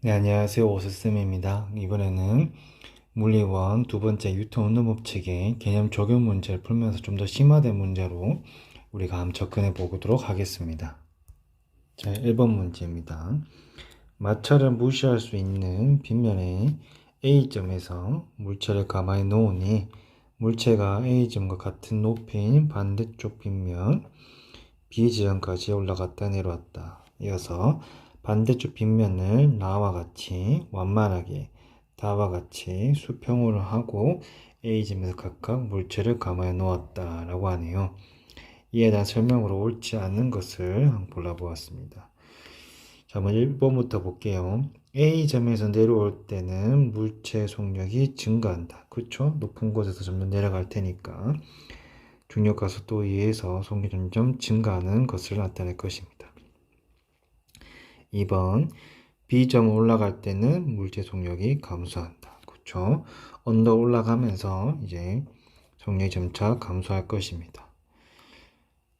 네, 안녕하세요. 오스쌤입니다. 이번에는 물리원 두 번째 유턴 운동법칙의 개념 적용 문제를 풀면서 좀 더 심화된 문제로 우리가 한번 접근해 보도록 하겠습니다. 자, 1번 문제입니다. 마찰을 무시할 수 있는 빗면에 A점에서 물체를 가만히 놓으니 물체가 A점과 같은 높이인 반대쪽 빗면 B지점까지 올라갔다 내려왔다. 이어서 반대쪽 빗면을 나와 같이 완만하게 다와 같이 수평으로 하고 A점에서 각각 물체를 가만히 놓았다 라고 하네요. 이에 대한 설명으로 옳지 않은 것을 골라보았습니다. 자, 한번 1번부터 볼게요. A점에서 내려올 때는 물체 속력이 증가한다. 그쵸? 높은 곳에서 점점 내려갈 테니까 중력과 속도에 의해서 속력이 점점 증가하는 것을 나타낼 것입니다. 2번 B점 올라갈 때는 물체 속력이 감소한다. 그렇죠? 언덕 올라가면서 이제 속력이 점차 감소할 것입니다.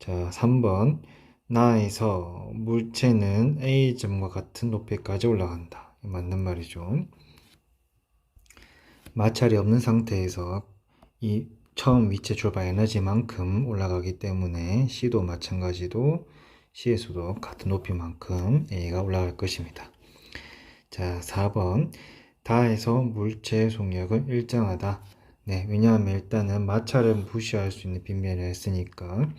자, 3번 나에서 물체는 A점과 같은 높이까지 올라간다. 맞는 말이죠. 마찰이 없는 상태에서 이 처음 위치 출발 에너지만큼 올라가기 때문에 C도 마찬가지로 C에서도 같은 높이만큼 A가 올라갈 것입니다. 자, 4번 다에서 물체의 속력은 일정하다. 네, 왜냐하면 일단은 마찰을 무시할 수 있는 빗면을 했으니까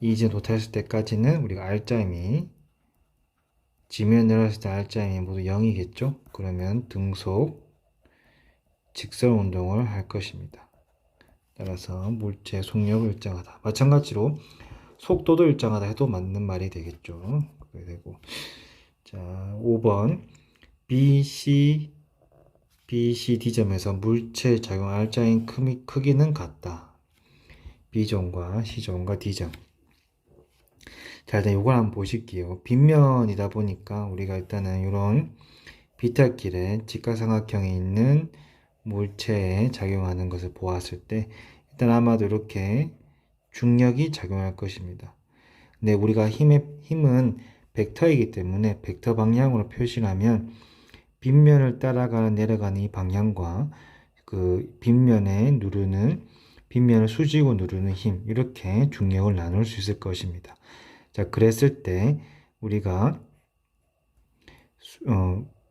이제 도달했을 때까지는 우리가 R자임이 지면 내려왔을 때 R자임이 모두 0이겠죠? 그러면 등속 직선 운동을 할 것입니다. 따라서 물체 속력을 일정하다. 마찬가지로 속도도 일정하다 해도 맞는 말이 되겠죠. 그게 되고. 자, 5번 BCD점에서 물체 작용 R자인 크기는 같다. B점과 C점과 D점. 자, 일단 이걸 한번 보실게요. 빗면이다 보니까 우리가 일단은 이런 비탈길에 직각삼각형에 있는 물체에 작용하는 것을 보았을 때 일단 아마도 이렇게 중력이 작용할 것입니다. 근데 우리가 힘은 벡터이기 때문에 벡터 방향으로 표시하면 빗면을 따라가는 내려가는 이 방향과 그 빗면을 수직으로 누르는 힘, 이렇게 중력을 나눌 수 있을 것입니다. 자, 그랬을 때 우리가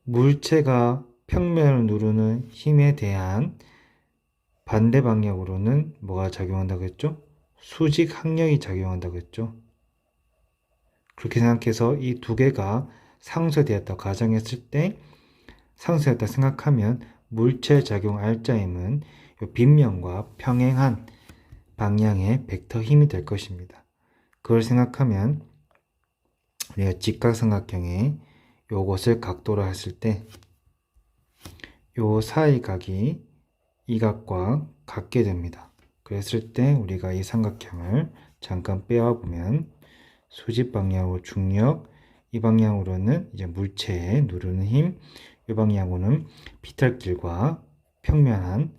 물체가 평면을 누르는 힘에 대한 반대 방향으로는 뭐가 작용한다고 했죠? 수직 항력이 작용한다고 했죠. 그렇게 생각해서 이 두 개가 상쇄되었다고 가정했을 때 상쇄했다 생각하면 물체 작용 R자임은 빗면과 평행한 방향의 벡터 힘이 될 것입니다. 그걸 생각하면 우리가 직각삼각형에 요것을 각도로 했을 때 요 사이 각이 이 각과 같게 됩니다. 그랬을 때 우리가 이 삼각형을 잠깐 빼와보면 수직 방향으로 중력, 이 방향으로는 이제 물체에 누르는 힘, 이 방향으로는 비탈길과 평행한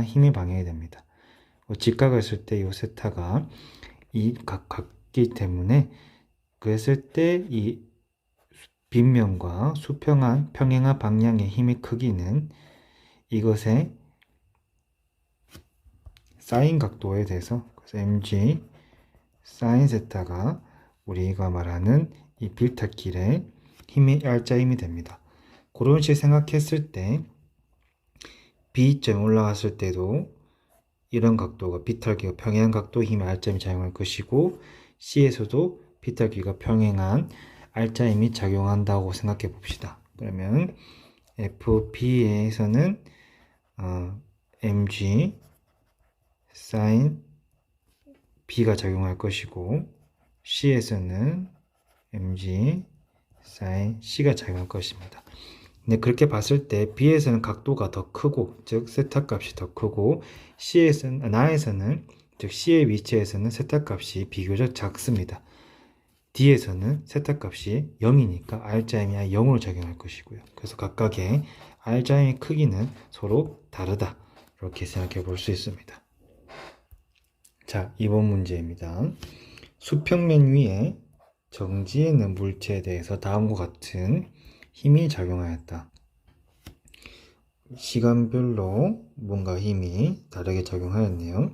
힘의 방향이 됩니다. 직각을 했을 때 이 세타가 이 같기 때문에 그랬을 때 이 빗면과 평행한 방향의 힘의 크기는 이것의 사인 각도에 대해서 그래서 mg 사인 세타가 우리가 말하는 이 비탈길의 힘의 R자 힘이 됩니다. 그런 식으로 생각했을 때 B점에 올라갔을 때도 이런 각도가 비탈기가 평행한 각도 힘의 R자임이 작용할 것이고 C에서도 비탈기가 평행한 R자임이 작용한다고 생각해 봅시다. 그러면 FB에서는 mg sin B가 작용할 것이고 C에서는 mg sin C가 작용할 것입니다. 근데 그렇게 봤을 때 B에서는 각도가 더 크고 즉 세타 값이 더 크고 나에서는 즉 C의 위치에서는 세타 값이 비교적 작습니다. D에서는 세타 값이 0이니까 R자임이 0으로 작용할 것이고요. 그래서 각각의 R자임의 크기는 서로 다르다. 이렇게 생각해 볼 수 있습니다. 자, 2번 문제입니다. 수평면 위에 정지해 있는 물체에 대해서 다음과 같은 힘이 작용하였다. 시간별로 뭔가 힘이 다르게 작용하였네요.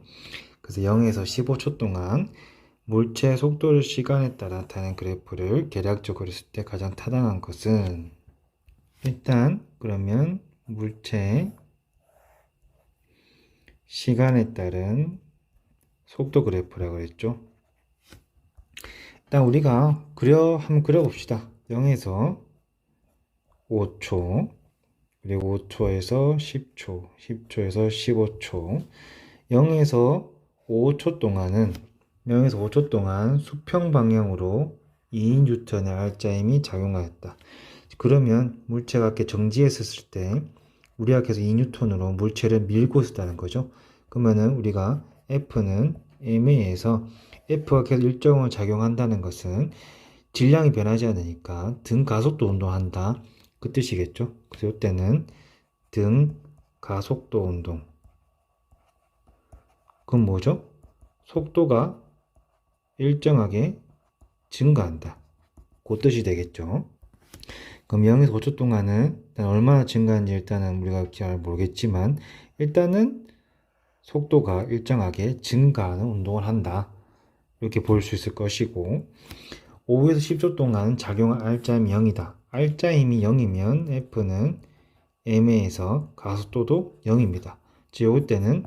그래서 0에서 15초 동안 물체의 속도를 시간에 따라 나타낸 그래프를 계략적으로 했을 때 가장 타당한 것은, 일단 그러면 물체의 시간에 따른 속도 그래프라고 그랬죠. 일단 우리가 한번 그려봅시다. 0에서 5초, 그리고 5초에서 10초, 10초에서 15초, 0에서 5초 동안은 0에서 5초 동안 수평 방향으로 2N의 알짜힘이 작용하였다. 그러면 물체가 이렇게 정지했었을 때 우리가 계속 2N으로 물체를 밀고 있었다는 거죠. 그러면은 우리가 F는 MA에서 F가 계속 일정을 작용한다는 것은 질량이 변하지 않으니까 등 가속도 운동한다, 그 뜻이겠죠. 그래서 이때는 등 가속도 운동. 그건 뭐죠? 속도가 일정하게 증가한다, 그 뜻이 되겠죠. 그럼 0에서 5초 동안은 일단 얼마나 증가하는지 일단은 우리가 잘 모르겠지만, 일단은 속도가 일정하게 증가하는 운동을 한다, 이렇게 볼 수 있을 것이고, 5에서 10초 동안 작용할 알짜힘이 0이다. 알짜힘이 0이면 F는 MA에서 가속도도 0입니다. 즉 이때는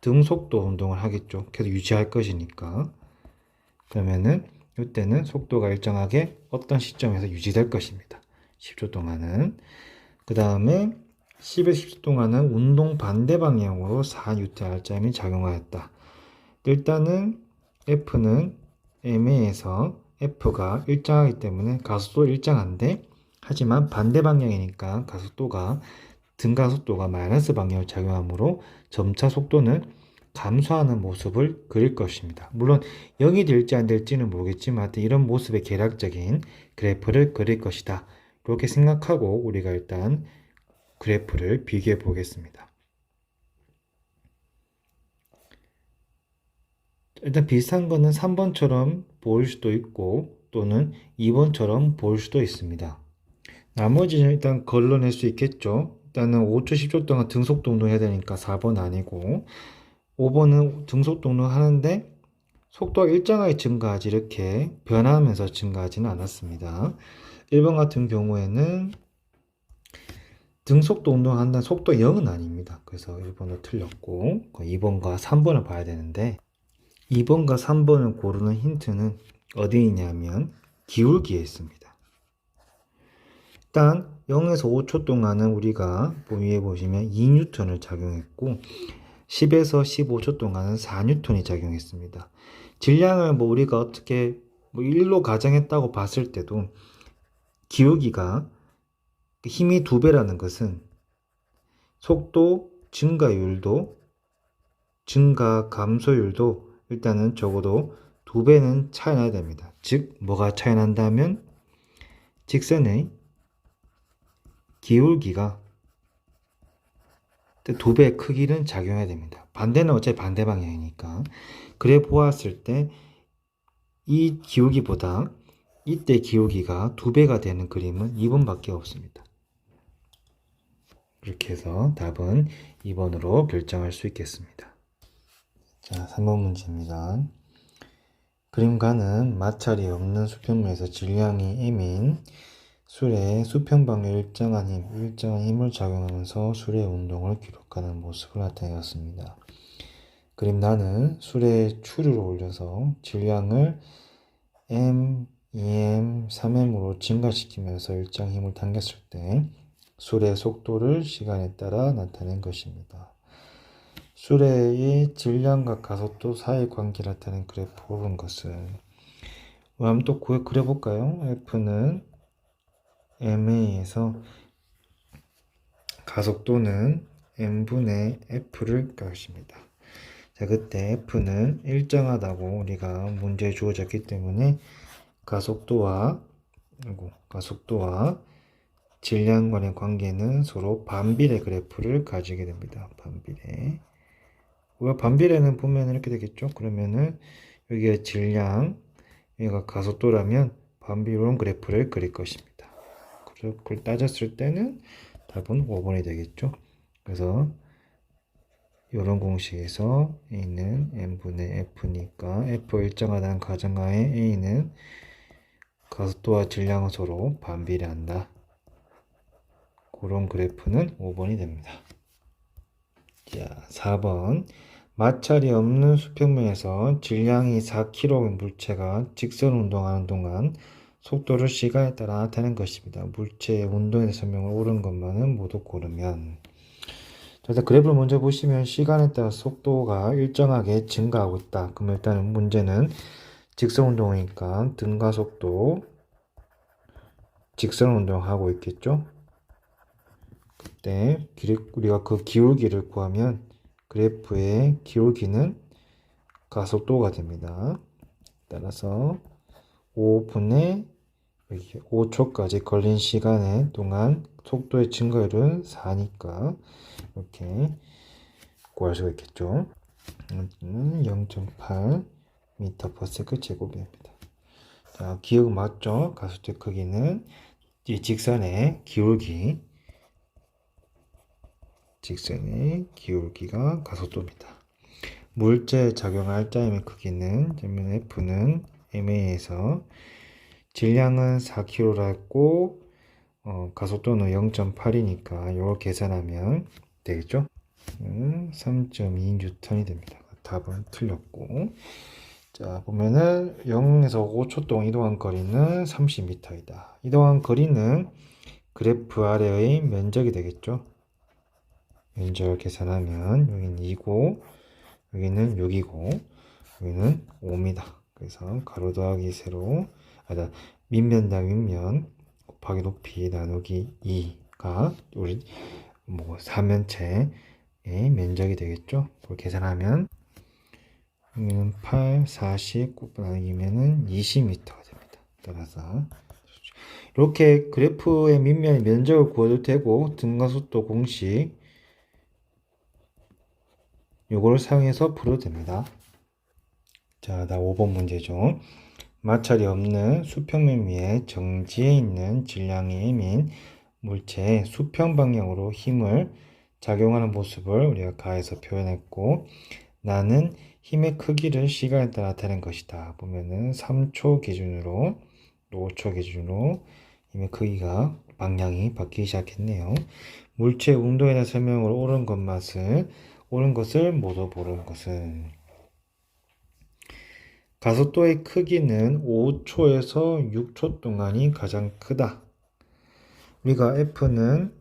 등속도 운동을 하겠죠. 계속 유지할 것이니까. 그러면은 이때는 속도가 일정하게 어떤 시점에서 유지될 것입니다. 10초 동안은. 그 다음에 10에서 10초 동안은 운동 반대 방향으로 4N의 알짜힘이 작용하였다. 일단은 F는 MA에서 F가 일정하기 때문에 가속도 일정한데, 하지만 반대 방향이니까 등가속도가 마이너스 방향으로 작용하므로 점차 속도는 감소하는 모습을 그릴 것입니다. 물론 0이 될지 안 될지는 모르겠지만 이런 모습의 계략적인 그래프를 그릴 것이다, 이렇게 생각하고 우리가 일단 그래프를 비교해 보겠습니다. 일단 비슷한 거는 3번처럼 보일 수도 있고 또는 2번처럼 보일 수도 있습니다. 나머지는 일단 걸러낼 수 있겠죠. 일단은 5초, 10초 동안 등속도 운동해야 되니까 4번 아니고, 5번은 등속도 운동 하는데 속도가 일정하게 증가하지 이렇게 변하면서 증가하지는 않았습니다. 1번 같은 경우에는 등속도 운동한다는 속도 0은 아닙니다. 그래서 1번도 틀렸고, 2번과 3번을 봐야 되는데, 2번과 3번을 고르는 힌트는 어디 있냐면 기울기에 있습니다. 일단 0에서 5초 동안은 우리가 위에 보시면 2N을 작용했고, 10에서 15초 동안은 4N이 작용했습니다. 질량을 우리가 어떻게 1로 가정했다고 봤을 때도 기울기가 힘이 2배라는 것은 속도 증가율도 증가 감소율도 일단은 적어도 2배는 차이 나야 됩니다. 즉 뭐가 차이 난다면 직선의 기울기가 2배의 크기는 작용해야 됩니다. 반대는 어차피 반대 방향이니까. 그래 보았을 때 이 기울기보다 이때 기울기가 2배가 되는 그림은 2번밖에 없습니다. 이렇게 해서 답은 2번으로 결정할 수 있겠습니다. 자, 3번 문제입니다. 그림과는 마찰이 없는 수평면에서 질량이 m인 술에 수평방에 일정한 힘을 작용하면서 술의 운동을 기록하는 모습을 나타내었습니다. 그림 나는 술에 추를 올려서 질량을 m, 2m, 3m으로 증가시키면서 일정 힘을 당겼을 때 술의 속도를 시간에 따라 나타낸 것입니다. 술의 질량과 가속도 사이의 관계를 나타낸 그래프 뽑은 것을 한번 또 그려볼까요? F는 MA에서 가속도는 m분의 F를 것입니다. 자, 그때 F는 일정하다고 우리가 문제에 주어졌기 때문에 가속도와 질량 간의 관계는 서로 반비례 그래프를 가지게 됩니다. 반비례. 우리가 반비례는 보면 이렇게 되겠죠. 그러면은 여기가 질량, 여기가 가속도라면 반비례 그래프를 그릴 것입니다. 그걸 따졌을 때는 답은 5번이 되겠죠. 그래서 이런 공식에서 A는 n분의 F니까 F가 일정하다는 가정하에 A는 가속도와 질량은 서로 반비례한다. 그런 그래프는 5번이 됩니다. 자, 4번. 마찰이 없는 수평면에서 질량이 4kg의 물체가 직선 운동하는 동안 속도를 시간에 따라 나타내는 것입니다. 물체의 운동에 설명을 옳은 것만은 모두 고르면. 자, 일단 그래프를 먼저 보시면 시간에 따라 속도가 일정하게 증가하고 있다. 그럼 일단은 문제는 직선 운동이니까 등가 속도 직선 운동하고 있겠죠? 그때 우리가 그 기울기를 구하면 그래프의 기울기는 가속도가 됩니다. 따라서 5분의 5초까지 걸린 시간의 동안 속도의 증가율은 4니까 이렇게 구할 수가 있겠죠. 0.8m/s 제곱입니다. 자, 기억 맞죠? 가속도의 크기는 이 직선의 기울기가 가속도입니다. 물체에 작용할 짜임의 크기는 F는 MA에서 질량은 4kg라 했고 가속도는 0.8이니까 이걸 계산하면 되겠죠? 3.2N이 됩니다. 답은 틀렸고, 자 보면은 0에서 5초 동안 이동한 거리는 30m이다. 이동한 거리는 그래프 아래의 면적이 되겠죠? 면적을 계산하면 여기는 2고 여기는 6이고 여기는 5입니다. 그래서 가로 더하기 세로 밑면 당 윗면 곱하기 높이 나누기 2가 우리 사면체의 면적이 되겠죠. 그걸 계산하면 여기는 8, 40 나누기면은 20m가 됩니다. 따라서 이렇게 그래프의 밑면의 면적을 구해도 되고 등가속도 공식 요거를 사용해서 풀어도 됩니다. 자, 나 5번 문제죠. 마찰이 없는 수평면 위에 정지해 있는 질량이 M인 물체의 수평 방향으로 힘을 작용하는 모습을 우리가 가해서 표현했고, 나는 힘의 크기를 시간에 따라 나타낸 것이다. 보면은 3초 기준으로 5초 기준으로 힘의 크기가 방향이 바뀌기 시작했네요. 물체의 운동에 대한 설명을 옳은 것을 모두 모르는 것은 가속도의 크기는 5초에서 6초 동안이 가장 크다. 우리가 F는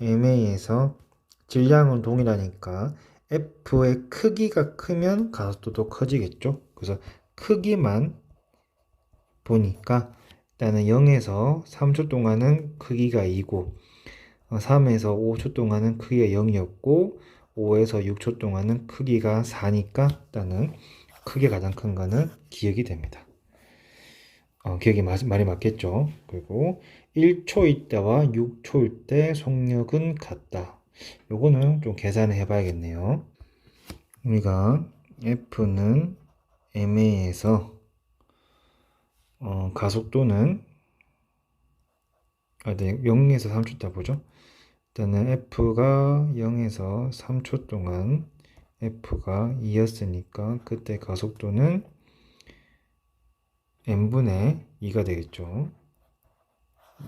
MA에서 질량은 동일하니까 F의 크기가 크면 가속도도 커지겠죠. 그래서 크기만 보니까 일단은 0에서 3초 동안은 크기가 2고 3에서 5초 동안은 크기가 0이었고 5에서 6초 동안은 크기가 4니까 일단은 크게 가장 큰 거는 기억이 됩니다. 기억이 말이 맞겠죠. 그리고 1초일 때와 6초일 때 속력은 같다. 요거는 좀 계산을 해봐야겠네요. 우리가 F는 MA에서 가속도는 0에서 3초 때 보죠. 일단은 F가 0에서 3초 동안 F가 2였으니까 그때 가속도는 n분의 2가 되겠죠.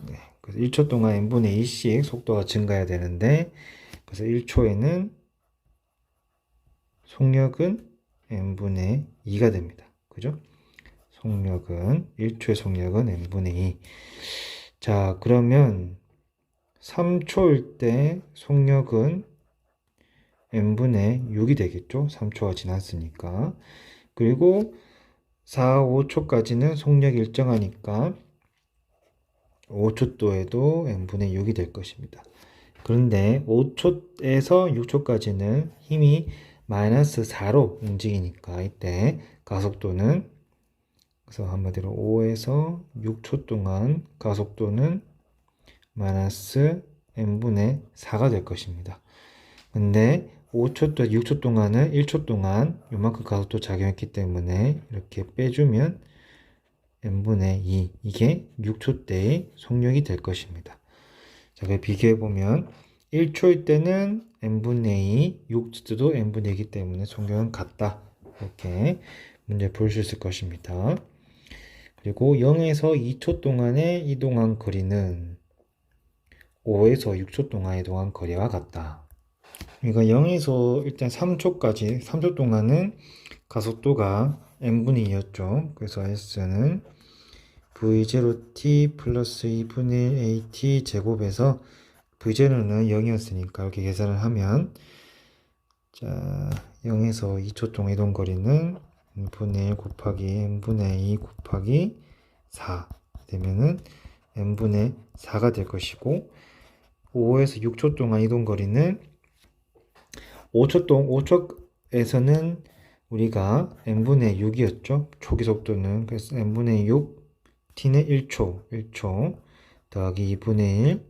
네, 그래서 1초 동안 n분의 2씩 속도가 증가해야 되는데, 그래서 1초에는 속력은 n분의 2가 됩니다. 그죠? 1초의 속력은 n분의 2. 자, 그러면 3초일 때 속력은 n분의 6이 되겠죠? 3초가 지났으니까. 그리고 4, 5초까지는 속력이 일정하니까 5초도에도 n분의 6이 될 것입니다. 그런데 5초에서 6초까지는 힘이 마이너스 4로 움직이니까 이때 가속도는, 그래서 한마디로 5에서 6초 동안 가속도는 마이너스 n분의 4가 될 것입니다. 근데 5초 또 6초 동안은 1초 동안 요만큼 가속도 작용했기 때문에 이렇게 빼주면 n분의 2, 이게 6초 때의 속력이 될 것입니다. 자, 비교해보면 1초일 때는 n분의 2, 6도 n분의 2이기 때문에 속력은 같다. 이렇게 문제 볼 수 있을 것입니다. 그리고 0에서 2초 동안에 이동한 거리는 5에서 6초 동안 이동한 거리와 같다. 그러니까 0에서 일단 3초까지, 3초 동안은 가속도가 n분의 2였죠. 그래서 s는 v0t 플러스 2분의 1 at 제곱에서 v0는 0이었으니까 이렇게 계산을 하면, 자, 0에서 2초 동안 이동 거리는 n분의 1 곱하기 n분의 2 곱하기 4 되면은 n분의 4가 될 것이고, 5에서 6초 동안 이동 거리는 5초에서는 우리가 n분의 6이었죠. 초기 속도는. 그래서 n분의 6, t는 1초 더하기 2분의 1.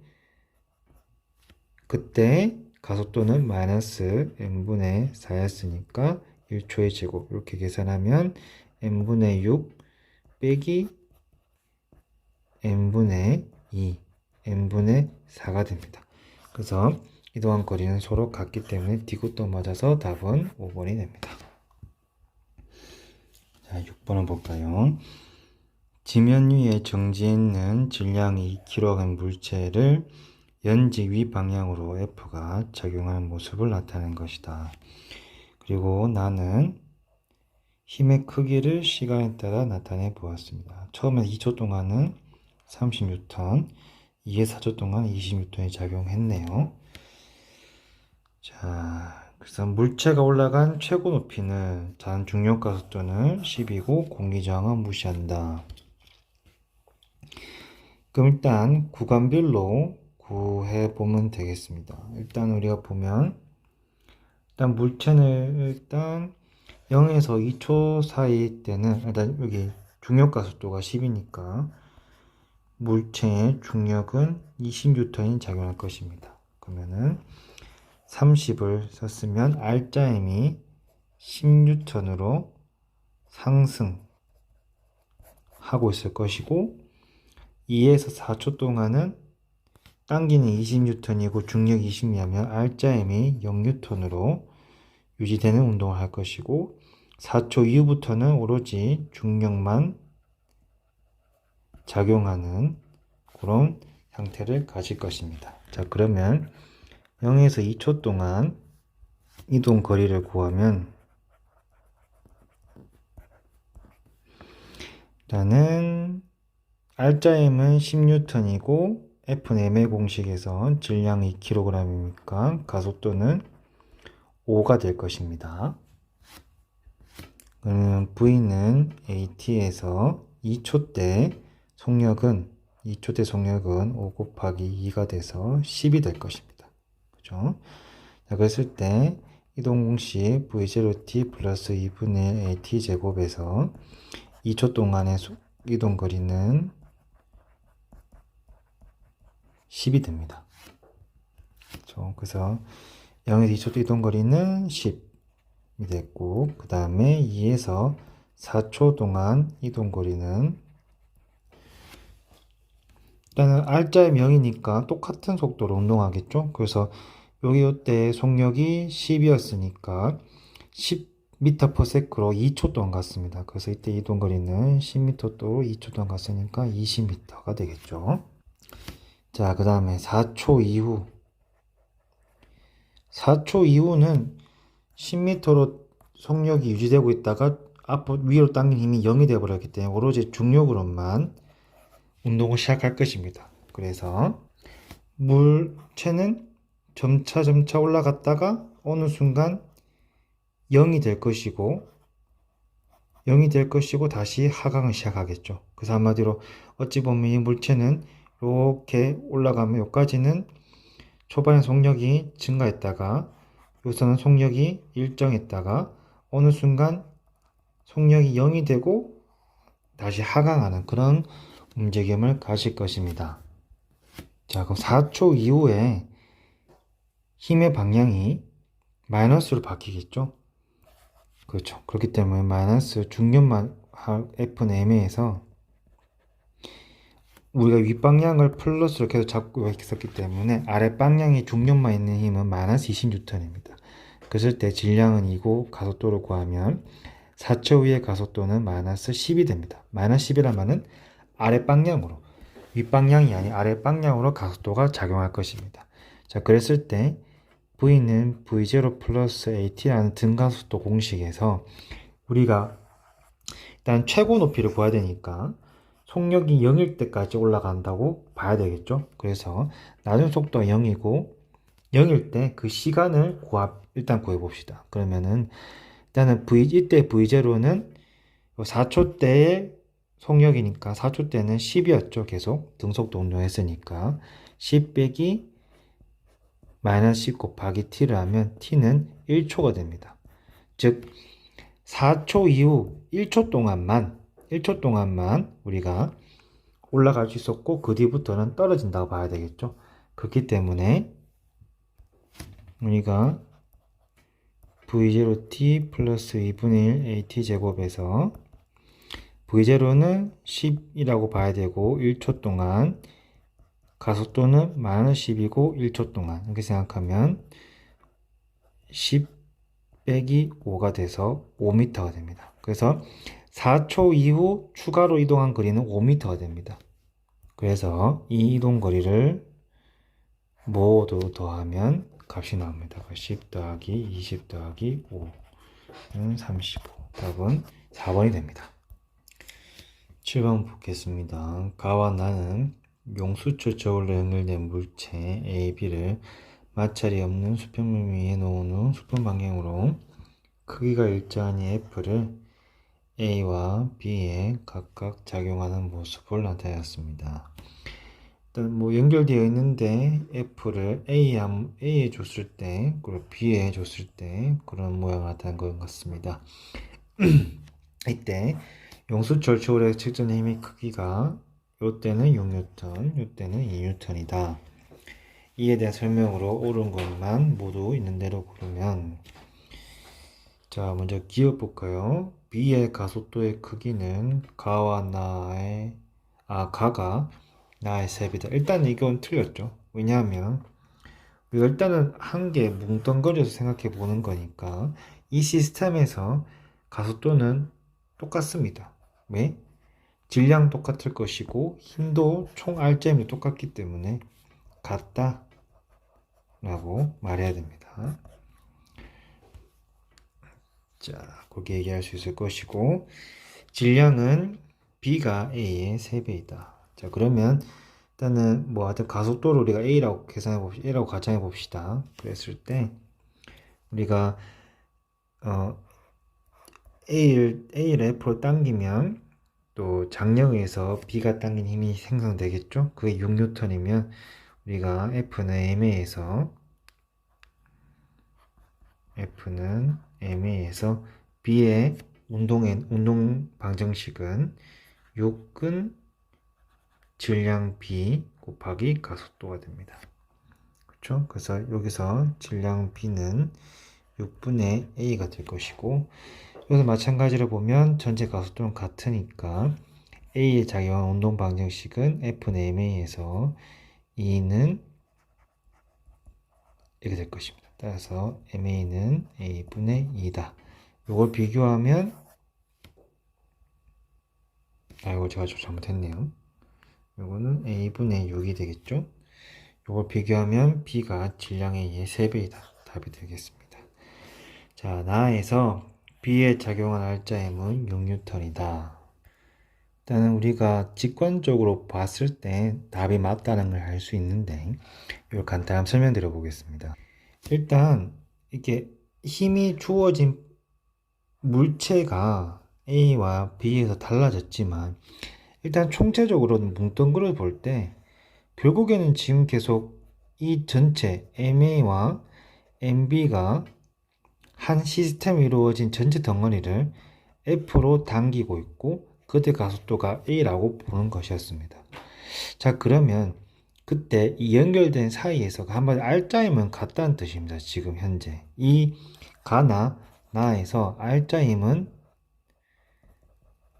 그때 가속도는 마이너스 n분의 4였으니까 1초의 제곱. 이렇게 계산하면 n분의 6 빼기 n분의 2, n분의 4가 됩니다. 그래서 이동한 거리는 서로 같기 때문에 D귿도 맞아서 답은 5번이 됩니다. 자, 6번을 볼까요? 지면 위에 정지해 있는 질량이 2kg의 물체를 연지 위 방향으로 F가 작용하는 모습을 나타내는 것이다. 그리고 나는 힘의 크기를 시간에 따라 나타내 보았습니다. 처음에 2초 동안은 30N, 2에 4초 동안 20N이 작용했네요. 자, 그래서 물체가 올라간 최고 높이는 단 중력 가속도는 10이고 공기 저항은 무시한다. 그럼 일단 구간별로 구해 보면 되겠습니다. 일단 우리가 보면 일단 물체는 일단 0에서 2초 사이 때는 일단 여기 중력 가속도가 10이니까 물체의 중력은 20N이 작용할 것입니다. 그러면은 30을 썼으면 R자임이 10N으로 상승하고 있을 것이고 2에서 4초 동안은 당기는 20N이고 중력이 20이면 R자임이 0N으로 유지되는 운동을 할 것이고 4초 이후부터는 오로지 중력만 작용하는 그런 상태를 가질 것입니다. 자, 그러면 0에서 2초 동안 이동 거리를 구하면 일단은 R자임은 10N이고 Fnem의 공식에서 질량이 2kg이니까 가속도는 5가 될 것입니다. 그러면 V는 AT에서 2초 때 속력은 5 곱하기 2가 돼서 10이 될 것입니다. 그죠? 자, 그랬을 때 이동 공식 V0t 플러스 2분의 1 AT 제곱에서 2초 동안의 이동 거리는 10이 됩니다. 그렇죠? 그래서 0에서 2초 이동 거리는 10이 됐고, 그 다음에 2에서 4초 동안 이동 거리는 일단은 R자의 0이니까 똑같은 속도로 운동하겠죠? 그래서 여기 이때 속력이 10이었으니까 10m/s로 2초 동안 갔습니다. 그래서 이때 이동 거리는 10m로 2초 동안 갔으니까 20m가 되겠죠. 자, 그 다음에 4초 이후. 4초 이후는 10m로 속력이 유지되고 있다가 앞으로 위로 당긴 힘이 0이 되어버렸기 때문에 오로지 중력으로만 운동을 시작할 것입니다. 그래서 물체는 점차 올라갔다가 어느 순간 0이 될 것이고 다시 하강을 시작하겠죠. 그래서 한마디로 어찌 보면 이 물체는 이렇게 올라가면 여기까지는 초반에 속력이 증가했다가 여기서는 속력이 일정했다가 어느 순간 속력이 0이 되고 다시 하강하는 그런 움직임을 가질 것입니다. 자, 그럼 4초 이후에 힘의 방향이 마이너스로 바뀌겠죠? 그렇죠. 그렇기 때문에 마이너스 중력만 F는 M에서 우리가 윗방향을 플러스로 계속 잡고 있었기 때문에 아래 방향이 중력만 있는 힘은 마이너스 20N입니다. 그랬을 때 질량은 2고 가속도를 구하면 4초 위의 가속도는 마이너스 10이 됩니다. 마이너스 10이란 말은 아래 방향으로, 윗방향이 아닌 아래 방향으로 가속도가 작용할 것입니다. 자, 그랬을 때 V는 V0 플러스 AT라는 등가속도 공식에서 우리가 일단 최고 높이를 구해야 되니까 속력이 0일 때까지 올라간다고 봐야 되겠죠. 그래서 낮은 속도가 0이고 0일 때 그 시간을 일단 구해 봅시다. 그러면은 일단은 이때 V0는 4초 때의 속력이니까 4초 때는 10이었죠. 계속 등속도 운동했으니까 10 빼기 마이너스 10 곱하기 t를 하면 t는 1초가 됩니다. 즉 4초 이후 1초 동안만 우리가 올라갈 수 있었고 그 뒤부터는 떨어진다고 봐야 되겠죠. 그렇기 때문에 우리가 v0t 플러스 2분의 1 at 제곱에서 v0는 10이라고 봐야 되고 1초 동안 가속도는 마이너스 10이고 1초 동안 이렇게 생각하면 10 빼기 5가 돼서 5m가 됩니다. 그래서 4초 이후 추가로 이동한 거리는 5m가 됩니다. 그래서 이 이동 거리를 모두 더하면 값이 나옵니다. 10 더하기 20 더하기 5는 35. 답은 4번이 됩니다. 7번 보겠습니다. 가와 나는 용수철 저울로 연결된 물체 A, B를 마찰이 없는 수평물 위에 놓은 후 수평 방향으로 크기가 일정한 이 F를 A와 B에 각각 작용하는 모습을 나타냈습니다. 일단 뭐 연결되어 있는데 F를 A에 줬을 때 그리고 B에 줬을 때 그런 모양을 나타낸 것 같습니다. 이때 용수철 저울의 측정된 힘의 크기가 요때는 6N, 요때는 2N이다. 이에 대한 설명으로 옳은 것만 모두 있는 대로 고르면, 자, 먼저 기억 볼까요? B의 가속도의 크기는 가가 나의 3배다. 일단 이건 틀렸죠. 왜냐하면 우리가 일단은 한 개 뭉뚱그려서 생각해 보는 거니까 이 시스템에서 가속도는 똑같습니다. 왜? 질량 똑같을 것이고 힘도 총 RPM이 똑같기 때문에 같다 라고 말해야 됩니다. 자, 그렇게 얘기할 수 있을 것이고 질량은 B가 A의 3배이다. 자, 그러면 일단은 뭐 하여튼 가속도를 우리가 A라고 계산해 봅시다. A라고 가정해 봅시다. 그랬을 때 우리가 A를 F로 당기면 또 장력에 의해서 B가 당긴 힘이 생성되겠죠. 그게 6N이면 우리가 F는 M에서 B의 운동 방정식은 6은 질량 B 곱하기 가속도가 됩니다. 그렇죠? 그래서 여기서 질량 B는 6분의 A가 될 것이고 여기서 마찬가지로 보면 전체 가속도는 같으니까 A에 작용한 운동 방정식은 F는 MA에서 E는 이렇게 될 것입니다. 따라서 MA는 A분의 2다. 이걸 비교하면 이거 제가 좀 잘못했네요. 이거는 A분의 6이 되겠죠. 이걸 비교하면 B가 질량의 2의 3배이다. 답이 되겠습니다. 자, 나에서 B에 작용한 R자임은 6N이다. 일단은 우리가 직관적으로 봤을 때 답이 맞다는 걸 알 수 있는데 이걸 간단히 설명드려 보겠습니다. 일단 이렇게 힘이 주어진 물체가 A와 B에서 달라졌지만 일단 총체적으로는 뭉뚱그려 볼 때 결국에는 지금 계속 이 전체 MA와 MB가 한 시스템에 이루어진 전체 덩어리를 F로 당기고 있고 그때 가속도가 A라고 보는 것이었습니다. 자, 그러면 그때 이 연결된 사이에서 한마디로 R자임은 같다는 뜻입니다. 지금 현재 이 나에서 R자임은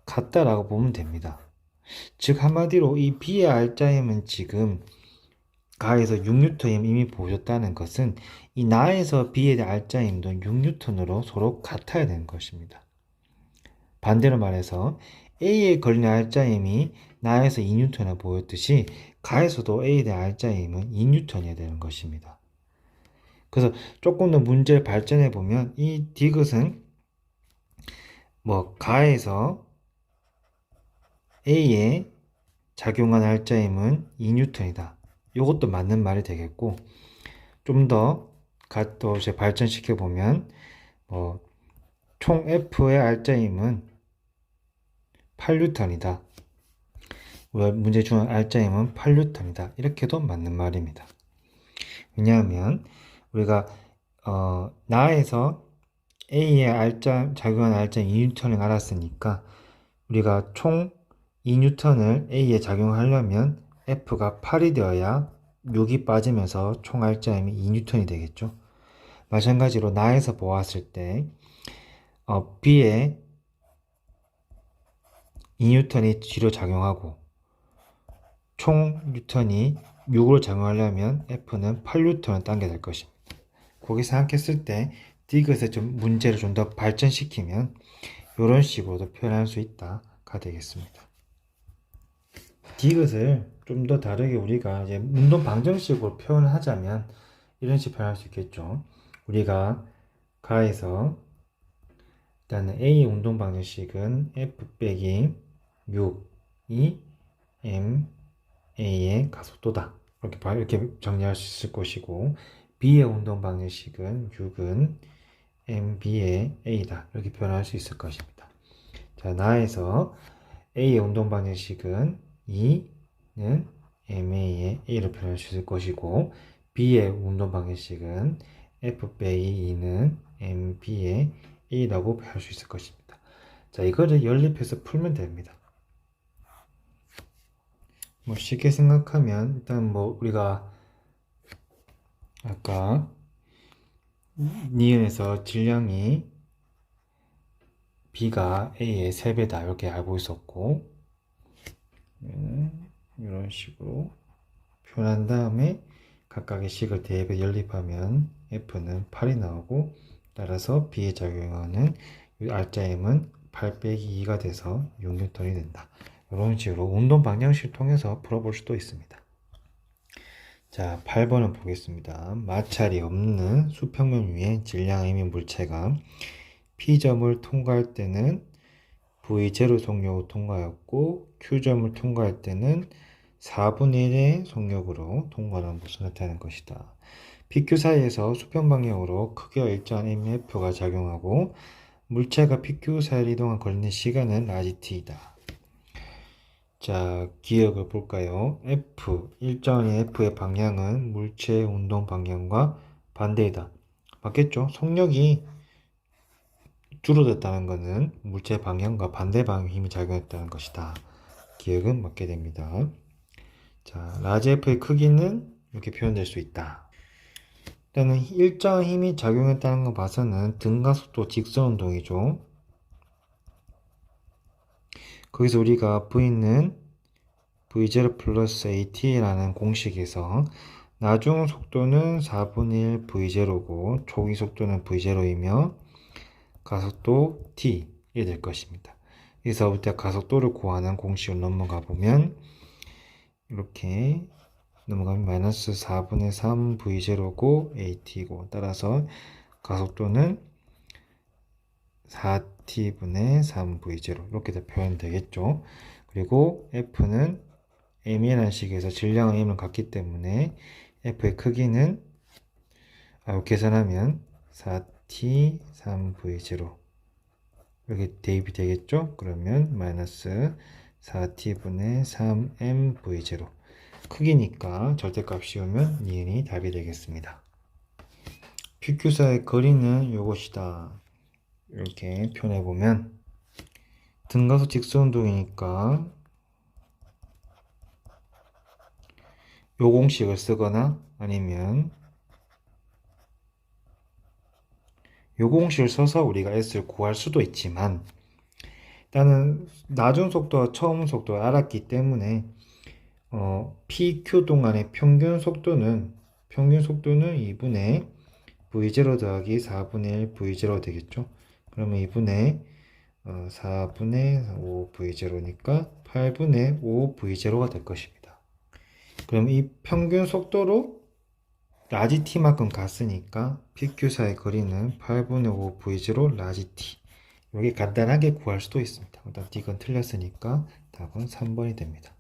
같다라고 보면 됩니다. 즉 한마디로 이 B의 알짜임은 지금 가에서 6N임 이미 보셨다는 것은 이 나에서 B의 알짜임도 6N으로 서로 같아야 되는 것입니다. 반대로 말해서 A에 걸린 알짜임이 나에서 2N을 보였듯이 가에서도 A에 대한 알짜임은 2N이어야 되는 것입니다. 그래서 조금 더 문제를 발전해 보면 이 디귿은 가에서 A에 작용한 알짜임은 2N이다. 이것도 맞는 말이 되겠고, 좀 더 이제 발전시켜 보면 총 F의 알짜임은 8N이다. 문제 중 알짜임은 8N이다. 이렇게도 맞는 말입니다. 왜냐하면 우리가 나에서 A에 작용한 알짜임 2N을 알았으니까 우리가 총 2N을 A에 작용하려면 F가 8이 되어야 6이 빠지면서 총 알짜임이 2N이 되겠죠. 마찬가지로 나에서 보았을 때 B에 2N이 G로 작용하고 총 뉴턴이 6으로 작용하려면 F는 8N을 당겨야 될 것입니다. 거기 생각했을 때 디귿의 문제를 좀 더 발전시키면 이런 식으로도 표현할 수 있다가 되겠습니다. 디귿을 좀 더 다르게 우리가 이제 운동 방정식으로 표현하자면 이런 식으로 표현할 수 있겠죠. 우리가 가에서 일단은 A의 운동 방정식은 F 빼기 6이 MA의 가속도다. 이렇게 정리할 수 있을 것이고, B의 운동 방정식은 6은 MB의 A다. 이렇게 표현할 수 있을 것입니다. 자, 나에서 A의 운동 방정식은 2는 MA의 A로 표현할 수 있을 것이고, B의 운동 방정식은 F 빼기 2는 MB의 A라고 표현할 수 있을 것입니다. 자, 이거를 연립해서 풀면 됩니다. 쉽게 생각하면 일단 우리가 아까 니은에서 질량이 B가 A의 3배다 이렇게 알고 있었고, 이런 식으로 표현한 다음에 각각의 식을 대입해 연립하면 F는 8이 나오고, 따라서 B에 작용하는 알짜임은 8 빼기 2가 돼서 6N이 된다. 이런 식으로 운동 방정식을 통해서 풀어볼 수도 있습니다. 자, 8번을 보겠습니다. 마찰이 없는 수평면 위에 질량 M의 물체가 P점을 통과할 때는 V0 속력을 통과하였고, Q점을 통과할 때는 4분의 1의 속력으로 통과하는 것을 나타내는 것이다. PQ 사이에서 수평 방향으로 크기와 일정한 MF가 작용하고, 물체가 PQ 사이를 이동한 걸리는 시간은 라지 T이다. 자, 기억을 볼까요? 일정한 F의 방향은 물체의 운동 방향과 반대이다. 맞겠죠? 속력이 줄어들었다는 것은 물체 방향과 반대 방향 힘이 작용했다는 것이다. 기억은 맞게 됩니다. 자, 라지 F의 크기는 이렇게 표현될 수 있다. 일단은 일정한 힘이 작용했다는 거 봐서는 등가속도 직선 운동이죠. 거기서 우리가 V는 V0 플러스 AT라는 공식에서 나중 속도는 4분의 1 V0고 초기 속도는 V0이며 가속도 T 이 될 것입니다. 여기서부터 가속도를 구하는 공식을 넘어가 보면 이렇게 넘어가면 마이너스 4분의 3 V0고 AT고, 따라서 가속도는 4T분의 3 V0 이렇게 다 표현되겠죠. 그리고 F는 M이라는 식에서 질량은 M을 갖기 때문에 F의 크기는 계산하면 4T 3V0 이렇게 대입이 되겠죠. 그러면 마이너스 4T분의 3MV0 크기니까 절대값 씌우면 니은이 답이 되겠습니다. PQ사의 거리는 이것이다. 이렇게 표현해보면 등가속 직선운동이니까 요 공식을 쓰거나 아니면 요 공식을 써서 우리가 S를 구할 수도 있지만, 일단은 낮은 속도와 처음 속도를 알았기 때문에 PQ 동안의 평균 속도는 2분의 V0 더하기 4분의 1 V0 되겠죠. 그러면 2분의 4분의 5 V0니까 8분의 5 V0가 될 것입니다. 그럼 이 평균 속도로 라지 t만큼 갔으니까 PQ 사이 거리는 8분의 5 V0 라지 t. 여기 간단하게 구할 수도 있습니다. 일단 이건 틀렸으니까 답은 3번이 됩니다.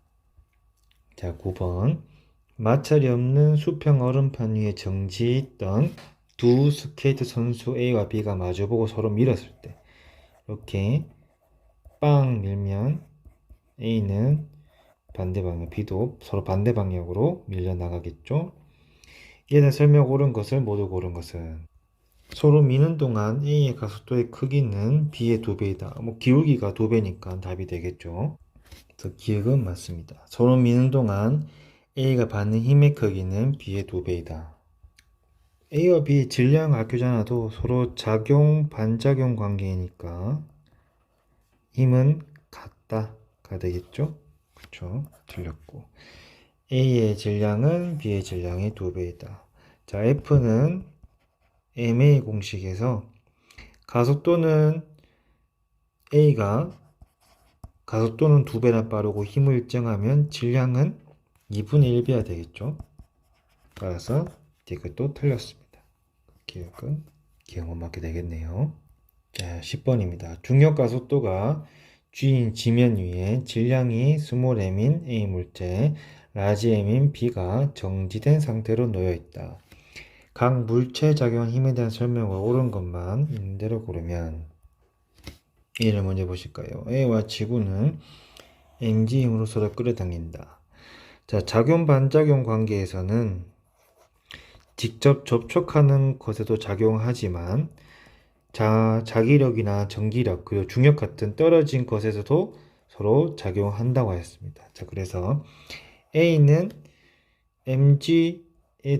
자, 9번. 마찰이 없는 수평 얼음판 위에 정지했던 두 스케이트 선수 A와 B가 마주보고 서로 밀었을 때 이렇게 빵 밀면 A는 반대 방향, B도 서로 반대 방향으로 밀려 나가겠죠. 이에 대한 설명 옳은 것을 모두 고른 것은 서로 미는 동안 A의 가속도의 크기는 B의 2배이다. 기울기가 2배니까 답이 되겠죠. 그래서 기억은 맞습니다. 서로 미는 동안 A가 받는 힘의 크기는 B의 2배이다. A와 B 질량 알교잖아도 서로 작용, 반작용 관계이니까 힘은 같다가 되겠죠? 그쵸? 틀렸고. A의 질량은 B의 질량의 2배이다. 자, F는 MA 공식에서 가속도는 A가 가속도는 2배나 빠르고 힘을 일정하면 질량은 2분의 1배야 되겠죠? 따라서 이것도 틀렸습니다. 기억은 기억만 맞게 되겠네요. 자, 10번입니다. 중력 가속도가 G인 지면 위에 질량이 스몰 m인 A 물체, 라지 m인 B가 정지된 상태로 놓여 있다. 각 물체 작용 힘에 대한 설명을 옳은 것만 있는 대로 고르면 A를 먼저 보실까요? A와 지구는 mg 힘으로 서로 끌어당긴다. 자, 작용 반작용 관계에서는 직접 접촉하는 것에도 작용하지만 자기력이나 전기력 그리고 중력 같은 떨어진 것에서도 서로 작용한다고 했습니다. 자, 그래서 A는 mg에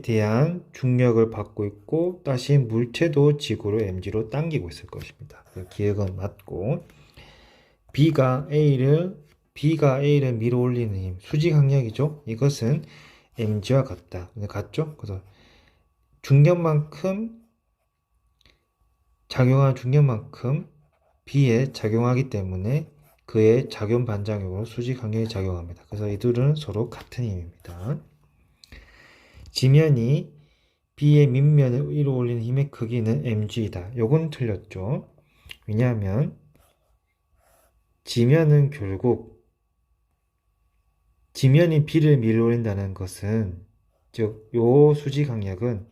대한 중력을 받고 있고 다시 물체도 지구를 mg로 당기고 있을 것입니다. 기억은 맞고 B가 A를 밀어 올리는 힘, 수직 항력이죠. 이것은 mg와 같다. 같죠? 그래서 작용한 중력만큼 B에 작용하기 때문에 그의 작용 반작용으로 수직 항력이 작용합니다. 그래서 이 둘은 서로 같은 힘입니다. 지면이 B의 밑면을 위로 올리는 힘의 크기는 mg이다. 요건 틀렸죠. 왜냐하면 지면은 결국 지면이 B를 밀어 올린다는 것은 즉 요 수직 항력은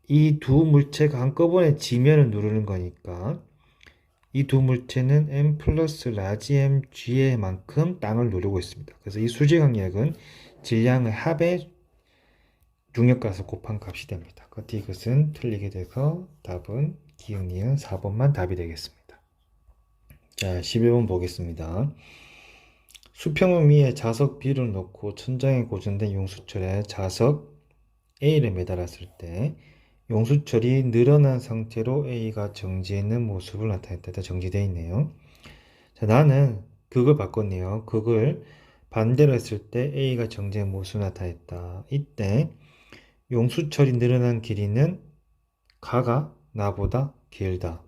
이 두 물체가 한꺼번에 지면을 누르는 거니까 이 두 물체는 m 플러스 라지 m g의 만큼 땅을 누르고 있습니다. 그래서 이 수직 항력은 질량의 합의 중력가서 곱한 값이 됩니다. 그때 이것은 틀리게 돼서 답은 기억, 니은 4번만 답이 되겠습니다. 자, 11번 보겠습니다. 수평은 위에 자석 B를 놓고 천장에 고정된 용수철에 자석 A를 매달았을 때 용수철이 늘어난 상태로 A가 정지해 있는 모습을 나타냈다. 정지되어 있네요. 자, 나는 극을 바꿨네요. 극을 반대로 했을 때 A가 정지해 모습을 나타냈다. 이때 용수철이 늘어난 길이는 가가 나보다 길다.